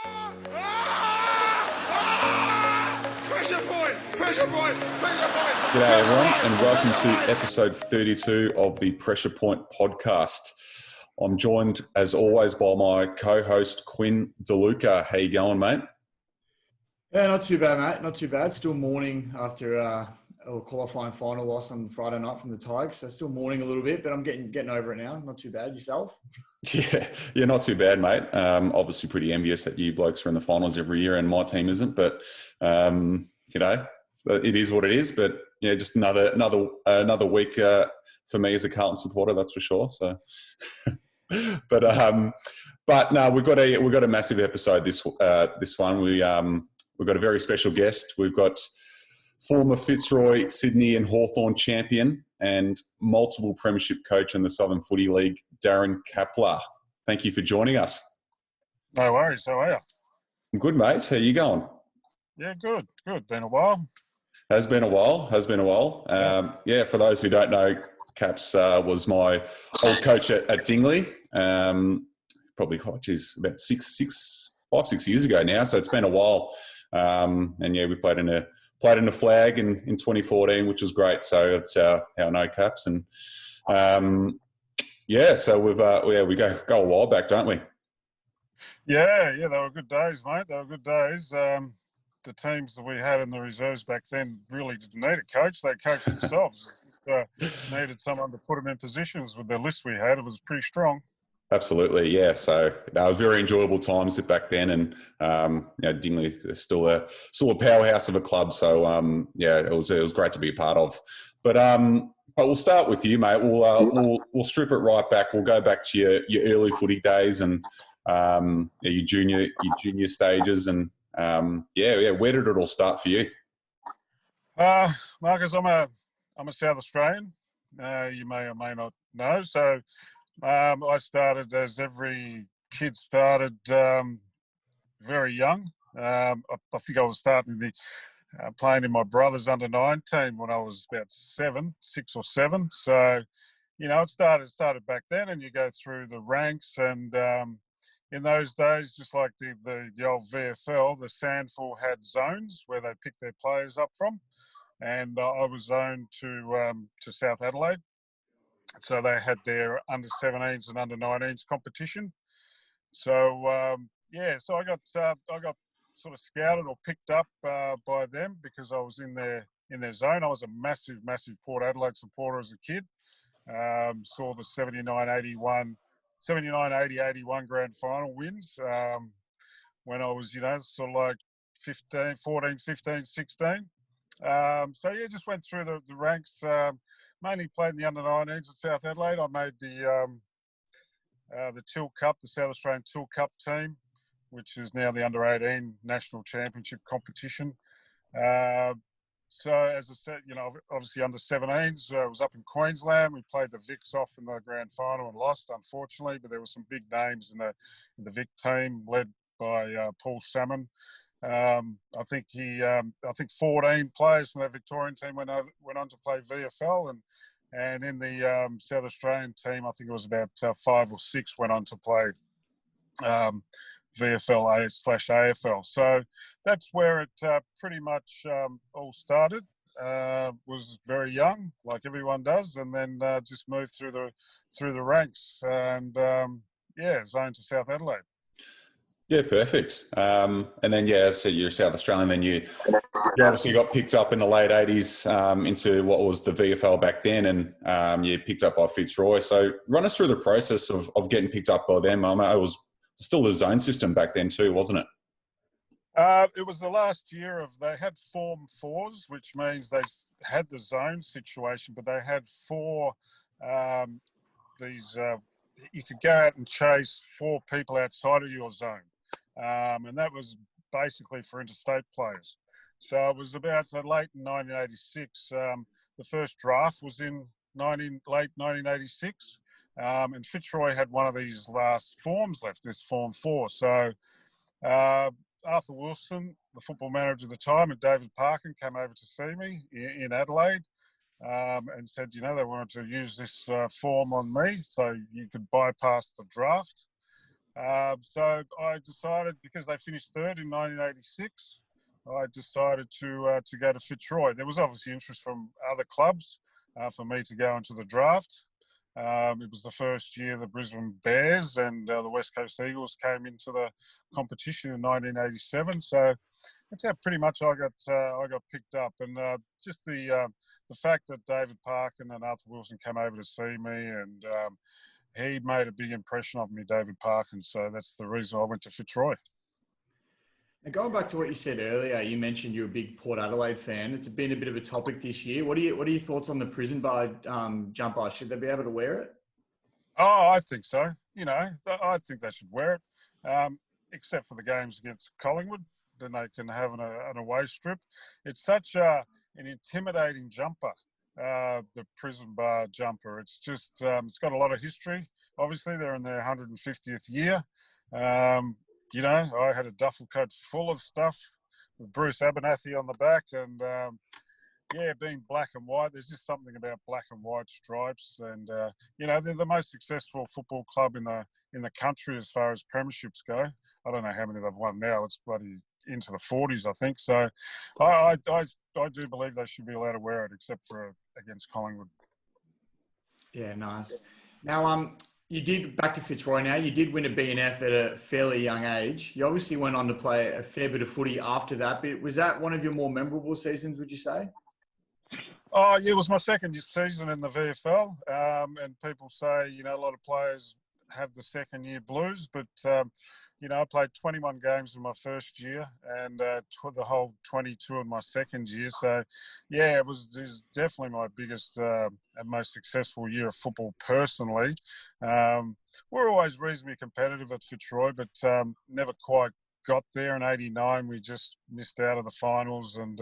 Pressure point! Pressure point! Pressure point! G'day everyone and welcome to episode 32 of the Pressure Point podcast. I'm joined as always by my co-host Quinn DeLuca. How you going, mate? Yeah, not too bad, mate. Not too bad. Still mourning after a qualifying final loss on Friday night from the Tigers. So still mourning a little bit, but I'm getting over it now. Not too bad. Yourself? Yeah, not too bad, mate. Obviously pretty envious that you blokes are in the finals every year and my team isn't, but it is what it is. But yeah, just another week for me as a Carlton supporter, that's for sure. So, but no, we've got a massive episode this one. We've got a very special guest. We've got former Fitzroy, Sydney and Hawthorn champion and multiple premiership coach in the Southern Footy League, Darren Kappler. Thank you for joining us. No worries. How are you? I'm good, mate. How you going? Yeah, good. Been a while. Has been a while. For those who don't know, Caps was my old coach at Dingley. Probably, about 5-6 years ago now. So it's been a while. We played in a flag in 2014, which was great. So that's how I know Caps. And so we go a while back, don't we? Yeah, they were good days, mate. They were good days. The teams that we had in the reserves back then really didn't need a coach. They coached themselves. Just needed someone to put them in positions. With the list we had, it was pretty strong. Absolutely, yeah. So it was very enjoyable times back then, and Dingley is still a powerhouse of a club. So it was great to be a part of. But we'll start with you, mate. We'll strip it right back. We'll go back to your early footy days and your junior stages, and where did it all start for you? Marcus, I'm a South Australian. You may or may not know. So I started as every kid started, very young. I think I was starting playing in my brother's under-9 team when I was about 6 or 7. So, it started back then, and you go through the ranks. And in those days, just like the old VFL, the Sandful had zones where they picked their players up from, and I was zoned to South Adelaide. So they had their under-17s and under-19s competition. So so I got sort of scouted or picked up by them because I was in their zone. I was a massive Port Adelaide supporter as a kid. Saw the 79-80, 81 grand final wins when I was, sort of like 14, 15, 16. Just went through the ranks. Mainly played in the under-19s at South Adelaide. I made the Till Cup, the South Australian Till Cup team, which is now the under-18 national championship competition. So as I said, obviously under-17s, I was up in Queensland. We played the Vics off in the grand final and lost, unfortunately. But there were some big names in the Vic team, led by Paul Salmon. I think 14 players from that Victorian team went on to play VFL, and in the South Australian team, I think it was about 5 or 6 went on to play VFL/AFL. So that's where it pretty much all started. Was very young, like everyone does, and then just moved through the ranks, and zoned to South Adelaide. Yeah, perfect. And then, so you're South Australian, then you obviously got picked up in the late 80s into what was the VFL back then, and you picked up by Fitzroy. So run us through the process of getting picked up by them. It was still the zone system back then too, wasn't it? It was the last year they had Form 4s, which means they had the zone situation, but they had 4 you could go out and chase 4 people outside of your zone. And that was basically for interstate players. So it was about late in 1986. The first draft was in late 1986. And Fitzroy had one of these last forms left, this Form 4. So Arthur Wilson, the football manager at the time, and David Parkin came over to see me in Adelaide and said, they wanted to use this form on me so you could bypass the draft. So I decided, because they finished third in 1986, I decided to go to Fitzroy. There was obviously interest from other clubs for me to go into the draft. It was the first year the Brisbane Bears and the West Coast Eagles came into the competition in 1987. So that's how pretty much I got picked up. And just the fact that David Parkin and Arthur Wilson came over to see me, and he made a big impression on me, David Parkin. So that's the reason I went to Fitzroy. And going back to what you said earlier, you mentioned you're a big Port Adelaide fan. It's been a bit of a topic this year. What are your thoughts on the prison bar jumper? Should they be able to wear it? Oh, I think so. I think they should wear it, except for the games against Collingwood. Then they can have an away strip. It's such an intimidating jumper, the prison bar jumper. It's just it's got a lot of history. Obviously, they're in their 150th year. I had a duffel coat full of stuff with Bruce Abernathy on the back, and being black and white, there's just something about black and white stripes, and they're the most successful football club in the country as far as premierships go. I don't know how many they've won now. It's bloody into the 40s, I think. So I do believe they should be allowed to wear it, except for against Collingwood. Yeah, nice. Now, you did, back to Fitzroy now, you did win a BNF at a fairly young age. You obviously went on to play a fair bit of footy after that, but was that one of your more memorable seasons, would you say? Oh, yeah, it was my second season in the VFL. And people say, a lot of players have the second year blues, but, I played 21 games in my first year and the whole 22 in my second year. So, yeah, it was definitely my biggest and most successful year of football personally. We're always reasonably competitive at Fitzroy, but never quite got there. In '89, we just missed out of the finals, and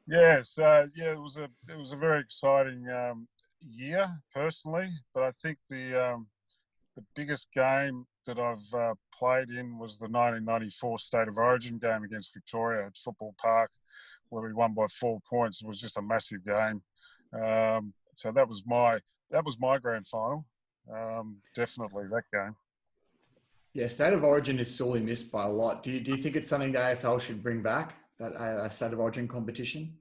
it was a very exciting year personally. But I think the biggest game that I've played in was the 1994 State of Origin game against Victoria at Football Park, where we won by 4 points. It was just a massive game. So that was my grand final. Definitely that game. Yeah, State of Origin is sorely missed by a lot. Do you think it's something the AFL should bring back, that State of Origin competition?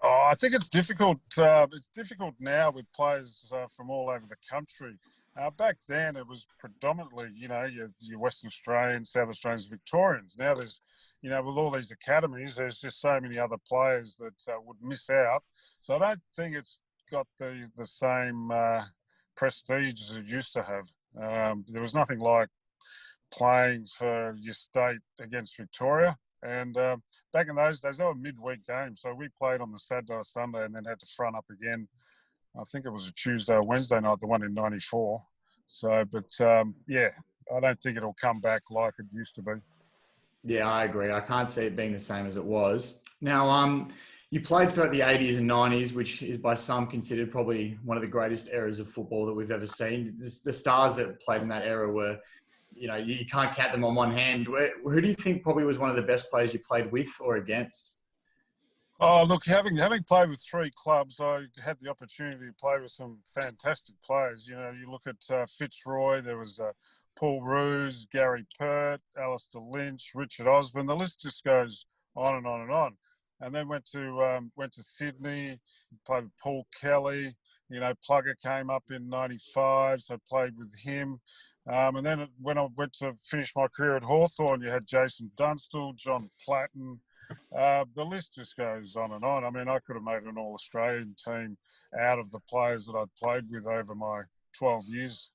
Oh, I think it's difficult. It's difficult now with players from all over the country. Back then, it was predominantly, your Western Australians, South Australians, Victorians. Now there's, with all these academies, there's just so many other players that would miss out. So I don't think it's got the same prestige as it used to have. There was nothing like playing for your state against Victoria. And back in those days, they were midweek games. So we played on the Saturday or Sunday and then had to front up again. I think it was a Tuesday or Wednesday night, the one in '94. So, but I don't think it'll come back like it used to be. Yeah, I agree. I can't see it being the same as it was. Now, you played throughout the 80s and 90s, which is by some considered probably one of the greatest eras of football that we've ever seen. The stars that played in that era were, you can't count them on one hand. Who do you think probably was one of the best players you played with or against? Oh, look, having played with 3 clubs, I had the opportunity to play with some fantastic players. You look at Fitzroy, there was Paul Roos, Gary Pert, Alistair Lynch, Richard Osborne. The list just goes on and on and on. And then went to Sydney, played with Paul Kelly. Plugger came up in '95, so I played with him. And then when I went to finish my career at Hawthorn, you had Jason Dunstall, John Platten. The list just goes on and on. I mean, I could have made an All-Australian team out of the players that I'd played with over my 12 years.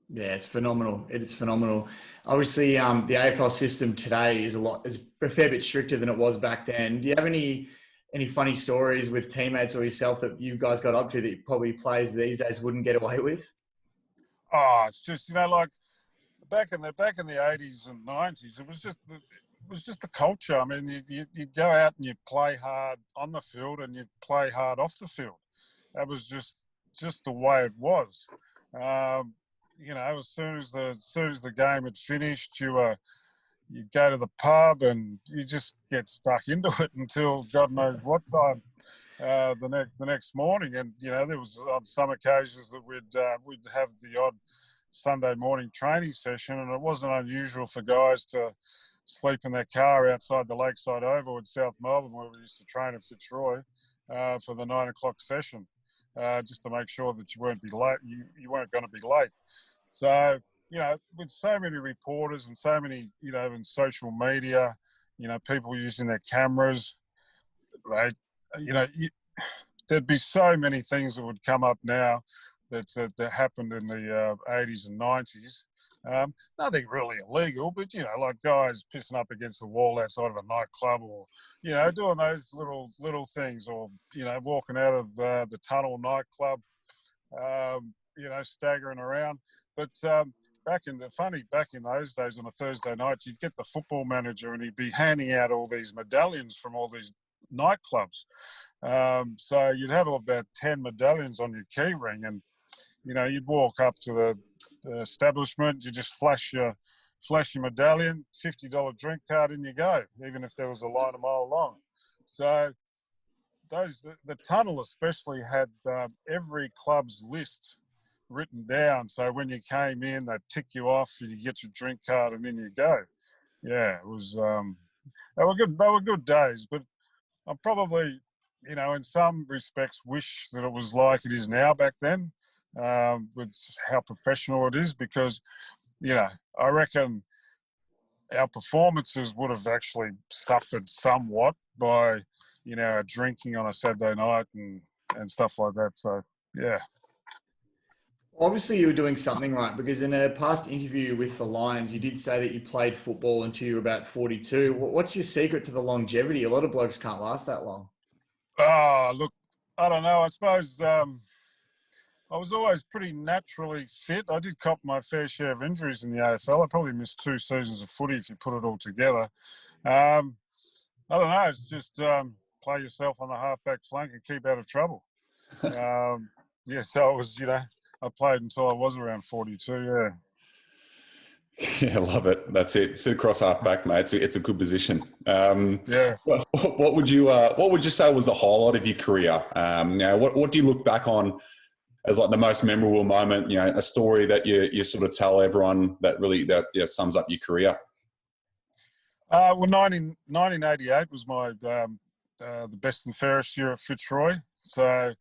Yeah, it's phenomenal. It is phenomenal. Obviously, the AFL system today is a fair bit stricter than it was back then. Do you have any funny stories with teammates or yourself that you guys got up to that probably players these days wouldn't get away with? Oh, it's just like back in the 80s and 90s, it was just the culture. I mean, you'd go out and you'd play hard on the field and you'd play hard off the field. That was just the way it was. As soon as the game had finished, you go to the pub and you just get stuck into it until God knows what time the next morning. And there was on some occasions that we'd have the odd Sunday morning training session, and it wasn't unusual for guys to sleep in their car outside the Lakeside Oval in South Melbourne, where we used to train in Fitzroy, for the 9 o'clock session, just to make sure that you weren't going to be late. So, with so many reporters and so many, in social media, people using their cameras, right? There'd be so many things that would come up now that happened in the 80s and 90s. Nothing really illegal, but, like guys pissing up against the wall outside of a nightclub, or, doing those little things, or, walking out of the Tunnel nightclub, staggering around. But back in those days on a Thursday night, you'd get the football manager and he'd be handing out all these medallions from all these nightclubs. So you'd have about 10 medallions on your key ring, and, you'd walk up to the establishment, you just flash your medallion, $50 drink card, and you go, even if there was a line a mile long. So the Tunnel especially had every club's list written down. So when you came in, they'd tick you off, you get your drink card, and then you go. Yeah, it was. They were good days, but I'm probably, in some respects, wish that it was like it is now back then, with how professional it is, because, I reckon our performances would have actually suffered somewhat by, drinking on a Saturday night and stuff like that. So, yeah. Obviously, you were doing something right, because in a past interview with the Lions, you did say that you played football until you were about 42. What's your secret to the longevity? A lot of blokes can't last that long. Oh, look, I don't know. I suppose I was always pretty naturally fit. I did cop my fair share of injuries in the AFL. I probably missed 2 seasons of footy if you put it all together. I don't know. It's just play yourself on the halfback flank and keep out of trouble. So it was, I played until I was around 42, yeah. Yeah, I love it. That's it. Sit across half back, mate. It's a good position. Yeah. What would you say was the highlight of your career? What do you look back on as like the most memorable moment? A story that you sort of tell everyone that really sums up your career. 1988 was my the best and fairest year at Fitzroy. So,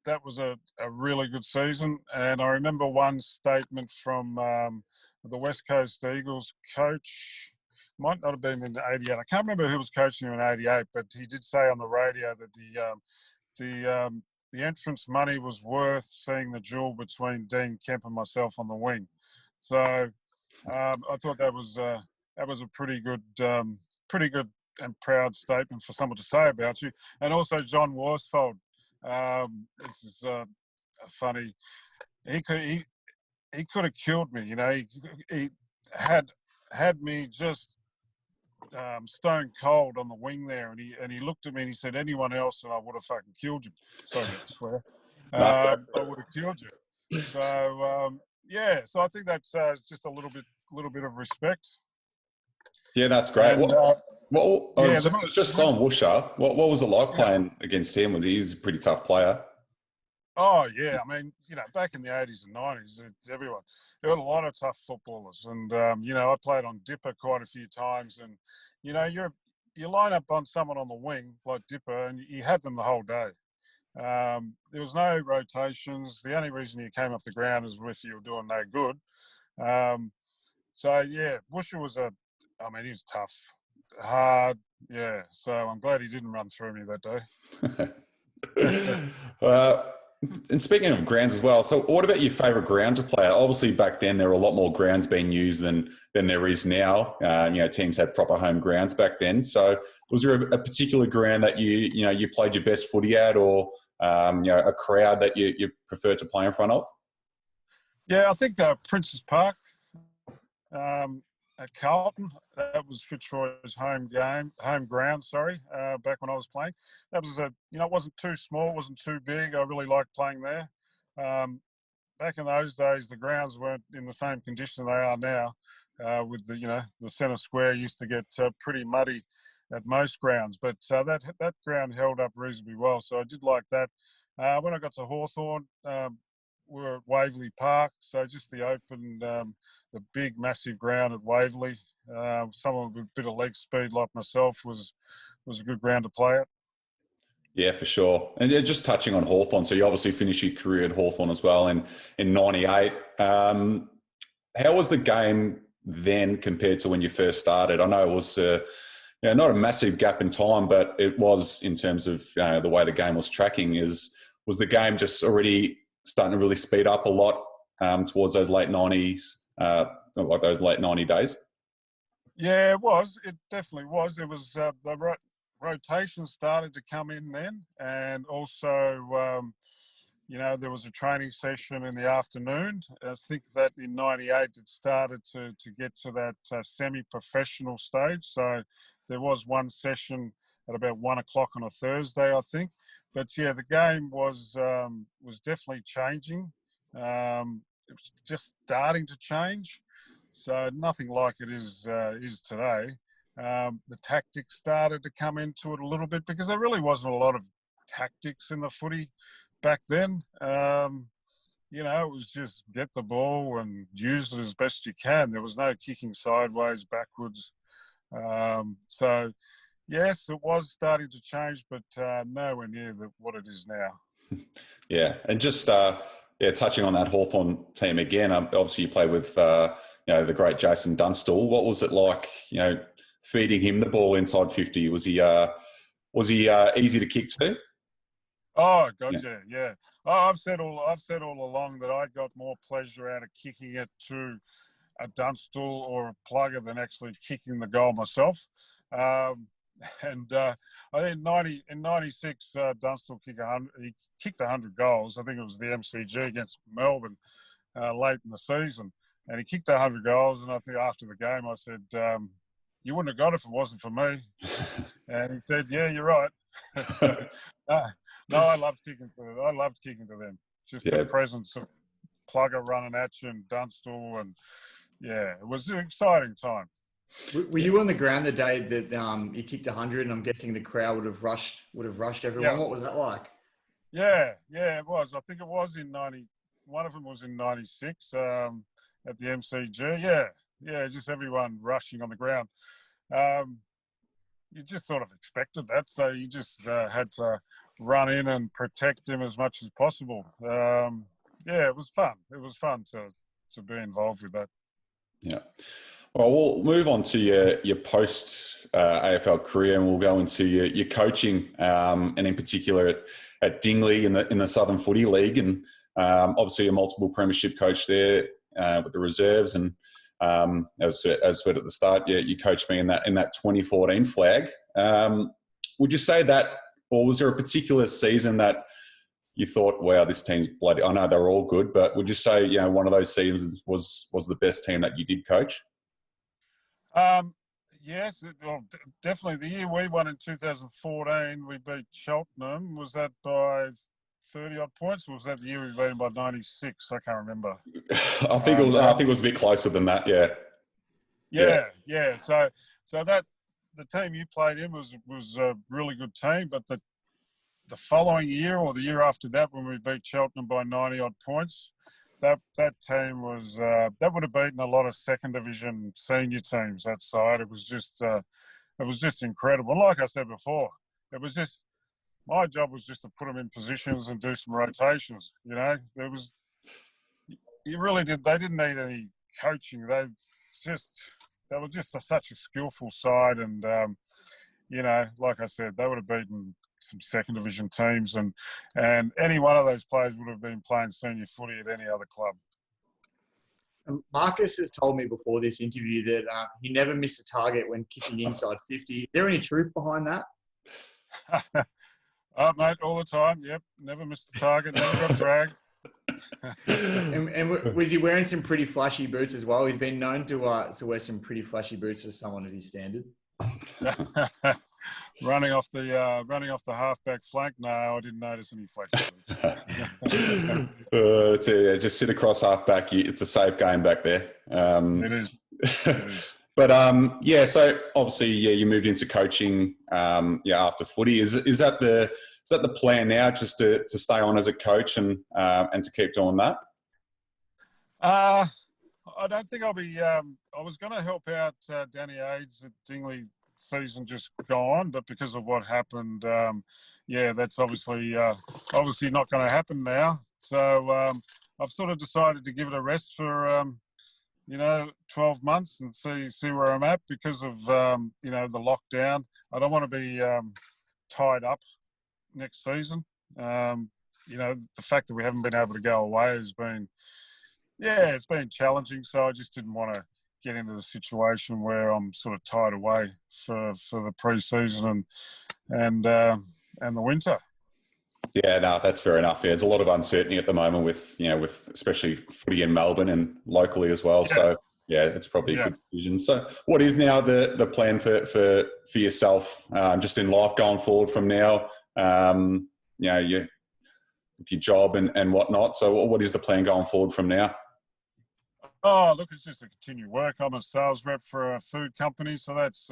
that was a really good season. And I remember one statement from the West Coast Eagles coach, might not have been in 88. I can't remember who was coaching him in 88, but he did say on the radio that the entrance money was worth seeing the duel between Dean Kemp and myself on the wing. So I thought that was a pretty good and proud statement for someone to say about you. And also John Worsfold. This is funny. He could have killed me. He had me just stone cold on the wing there, and he looked at me and he said, "Anyone else, and I would have fucking killed you." Sorry to swear. I would have killed you. So so I think that's just a little bit of respect. Yeah, that's great. And, just on Woosha, what was it like playing against him? He was a pretty tough player? Oh, yeah. I mean, back in the 80s and 90s, everyone. There were a lot of tough footballers. And, I played on Dipper quite a few times. And, you line up on someone on the wing like Dipper and you had them the whole day. There was no rotations. The only reason you came off the ground is if you were doing no good. Woosha was he was tough. Hard, yeah. So I'm glad he didn't run through me that day. And speaking of grounds as well, so what about your favourite ground to play at? Obviously, back then there were a lot more grounds being used than there is now. Teams had proper home grounds back then. So was there a particular ground that you played your best footy at, or a crowd that you preferred to play in front of? Yeah, I think Princes Park. At Carlton, that was Fitzroy's home ground. Back when I was playing, that was it wasn't too small, wasn't too big. I really liked playing there. Back in those days, the grounds weren't in the same condition they are now. With the centre square used to get pretty muddy at most grounds, but that ground held up reasonably well. So I did like that. When I got to Hawthorn, were at Waverley Park, so just the open, the big, massive ground at Waverley. Someone with a bit of leg speed like myself was a good ground to play at. Yeah, for sure. And just touching on Hawthorn, so you obviously finished your career at Hawthorn as well in 98. How was the game then compared to when you first started? I know it was not a massive gap in time, but it was in terms of the way the game was tracking. Was the game just already starting to really speed up a lot towards those late 90s, like those late 90 days? Yeah, it was. It definitely was. It was the rotation started to come in then, and also there was a training session in the afternoon. I think that in 98 it started to get to that semi-professional stage. So there was one session at about 1 o'clock on a Thursday, I think. But yeah, the game was definitely changing. It was just starting to change. So nothing like it is today. The tactics started to come into it a little bit because there really wasn't a lot of tactics in the footy back then. It was just get the ball and use it as best you can. There was no kicking sideways, backwards. So, yes, it was starting to change, but nowhere near what it is now. Yeah, and just touching on that Hawthorn team again. Obviously, you played with the great Jason Dunstall. What was it like? Feeding him the ball inside 50. Was he easy to kick to? Oh God, yeah. Oh, I've said all along that I got more pleasure out of kicking it to a Dunstall or a Plugger than actually kicking the goal myself. I think in '96, Dunstall kicked 100 goals. I think it was the MCG against Melbourne late in the season, and he kicked 100 goals. And I think after the game, I said, "You wouldn't have got it if it wasn't for me." And he said, "Yeah, you're right." No, I loved kicking to them. Just the presence of Plugger running at you and Dunstall, and yeah, it was an exciting time. Were you on the ground the day that you kicked 100, and I'm guessing the crowd would have rushed everyone? Yeah. What was that like? Yeah, it was. I think it was in 90. One of them was in 96 at the MCG. Yeah, just everyone rushing on the ground. You just sort of expected that, so you just had to run in and protect him as much as possible. It was fun. It was fun to be involved with that. Yeah. Well, we'll move on to your post AFL career, and we'll go into your coaching, and in particular at Dingley in the Southern Footy League, and obviously a multiple premiership coach there with the reserves. And as said at the start, you coached me in that 2014 flag. Would you say that, or was there a particular season that you thought, wow, this team's bloody? I know they're all good, but would you say one of those seasons was the best team that you did coach? Yes, definitely. The year we won in 2014, we beat Cheltenham. Was that by 30 odd points, or was that the year we beat them by 96? I can't remember. I think it was a bit closer than that. Yeah. So that the team you played in was a really good team, but the following year or the year after that, when we beat Cheltenham by 90 odd points, that team was that would have beaten a lot of second division senior teams. That side, it was just incredible. And like I said before, it was just my job was just to put them in positions and do some rotations. They didn't need any coaching. They were just such a skillful side, and like I said, they would have beaten some second division teams, and any one of those players would have been playing senior footy at any other club. Marcus has told me before this interview that he never missed a target when kicking inside 50. Is there any truth behind that? Mate, all the time. Yep, never missed a target, never got dragged. and was he wearing some pretty flashy boots as well? He's been known to wear some pretty flashy boots for someone of his standard. running off the halfback flank. No, I didn't notice any flashy boots. Just sit across halfback. It's a safe game back there. It is. But so obviously, you moved into coaching after footy. Is that that the plan now, just to stay on as a coach and to keep doing that? I don't think I'll be. I was going to help out Danny Aids at Dingley season just gone, but because of what happened, that's obviously not going to happen now. So I've sort of decided to give it a rest for 12 months and see where I'm at because of the lockdown. I don't want to be tied up next season. The fact that we haven't been able to go away has been. Yeah, it's been challenging, so I just didn't want to get into the situation where I'm sort of tied away for the pre-season and the winter. Yeah, no, that's fair enough. Yeah, there's a lot of uncertainty at the moment with especially footy in Melbourne and locally as well. Yeah. So yeah, it's probably a good decision. So what is now the plan for yourself, just in life going forward from now? With your job and whatnot. So what is the plan going forward from now? Oh, look, it's just to continue work. I'm a sales rep for a food company, so that's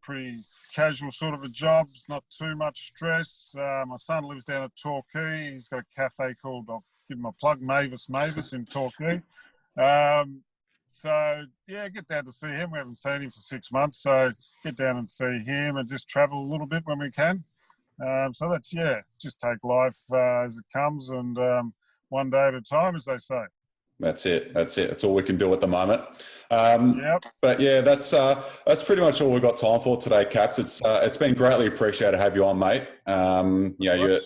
pretty casual sort of a job. It's not too much stress. My son lives down at Torquay. He's got a cafe called, I'll give him a plug, Mavis in Torquay. Get down to see him. We haven't seen him for 6 months, so get down and see him and just travel a little bit when we can. So that's, just take life as it comes and one day at a time, as they say. That's it. That's all we can do at the moment. But yeah, that's pretty much all we've got time for today, Caps. It's been greatly appreciated to have you on, mate. You're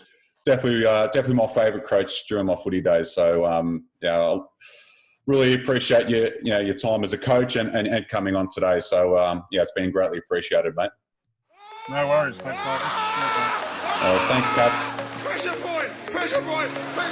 definitely my favourite coach during my footy days. So I'll really appreciate your time as a coach and coming on today. So it's been greatly appreciated, mate. No worries. Thanks, Marcus. Cheers, mate. Thanks, Caps. Pressure point!